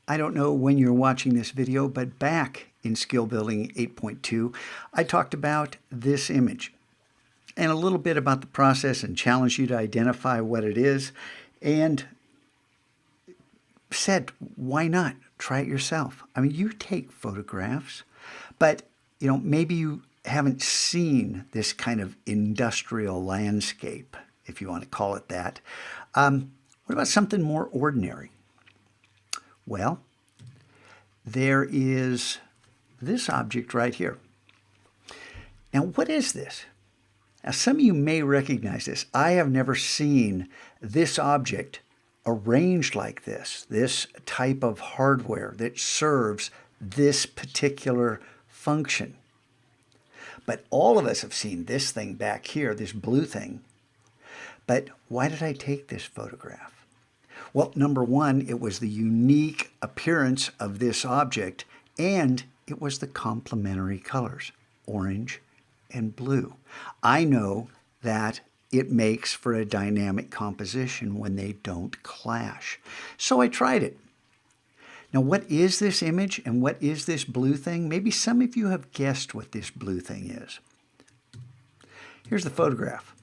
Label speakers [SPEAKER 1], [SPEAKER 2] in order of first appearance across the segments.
[SPEAKER 1] I don't know when you're watching this video, but back in Skill Building 8.2, I talked about this image and a little bit about the process and challenged you to identify what it is and said, why not try it yourself? I mean, you take photographs, but maybe you haven't seen this kind of industrial landscape, if you want to call it that. What about something more ordinary? Well, there is this object right here. Now, what is this? Now, some of you may recognize this. I have never seen this object arranged like this type of hardware that serves this particular function. But all of us have seen this thing back here, this blue thing. But why did I take this photograph? Well, number one, it was the unique appearance of this object, and it was the complementary colors, orange and blue. I know that it makes for a dynamic composition when they don't clash. So I tried it. Now, what is this image and what is this blue thing? Maybe some of you have guessed what this blue thing is. Here's the photograph.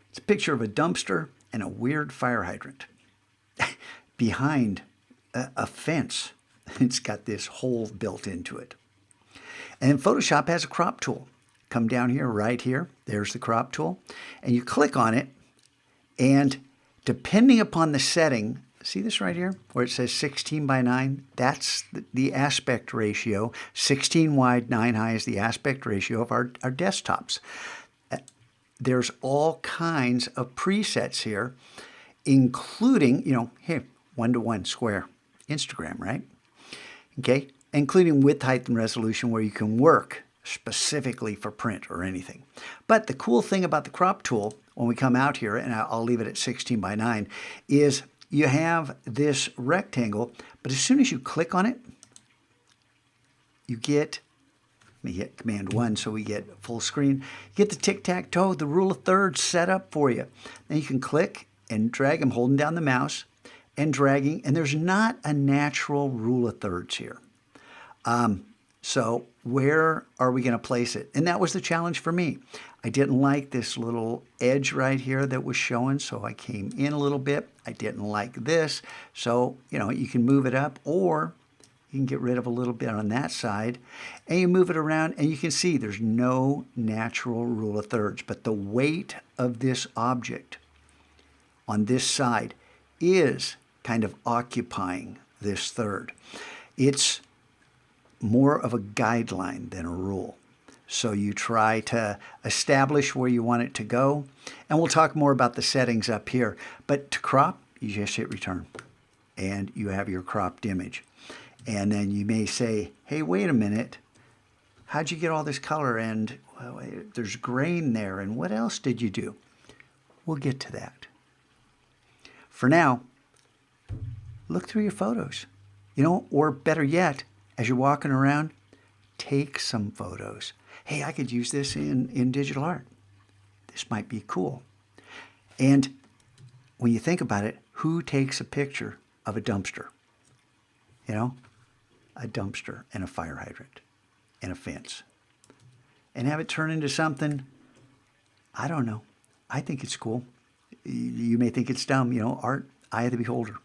[SPEAKER 1] It's a picture of a dumpster and a weird fire hydrant behind a fence. It's got this hole built into it. And then Photoshop has a crop tool. Come down here, right here, there's the crop tool, and you click on it, and depending upon the setting, see this right here where it says 16 by 9? That's the aspect ratio. 16 wide, 9 high is the aspect ratio of our desktops. There's all kinds of presets here, including, hey, 1:1 square, Instagram, right? Okay, including width, height, and resolution where you can work specifically for print or anything. But the cool thing about the crop tool, when we come out here, and I'll leave it at 16 by 9, is you have this rectangle, but as soon as you click on it, you get, let me hit Command 1 so we get full screen, you get the tic-tac-toe, the rule of thirds set up for you. Then you can click and drag. I'm holding down the mouse and dragging, and there's not a natural rule of thirds here. So where are we going to place it? And that was the challenge for me. I didn't like this little edge right here that was showing, so I came in a little bit. I didn't like this, so you can move it up, or you can get rid of a little bit on that side, and you move it around, and you can see there's no natural rule of thirds, but the weight of this object on this side is kind of occupying this third. It's more of a guideline than a rule. So you try to establish where you want it to go, and we'll talk more about the settings up here. But to crop, you just hit return, and you have your cropped image. And then you may say, hey, wait a minute, how'd you get all this color? And well, there's grain there, and what else did you do? We'll get to that. For now, look through your photos, or better yet, as you're walking around, take some photos. Hey, I could use this in digital art. This might be cool. And when you think about it, who takes a picture of a dumpster? A dumpster and a fire hydrant and a fence. And have it turn into something, I don't know. I think it's cool. You may think it's dumb, art, eye of the beholder.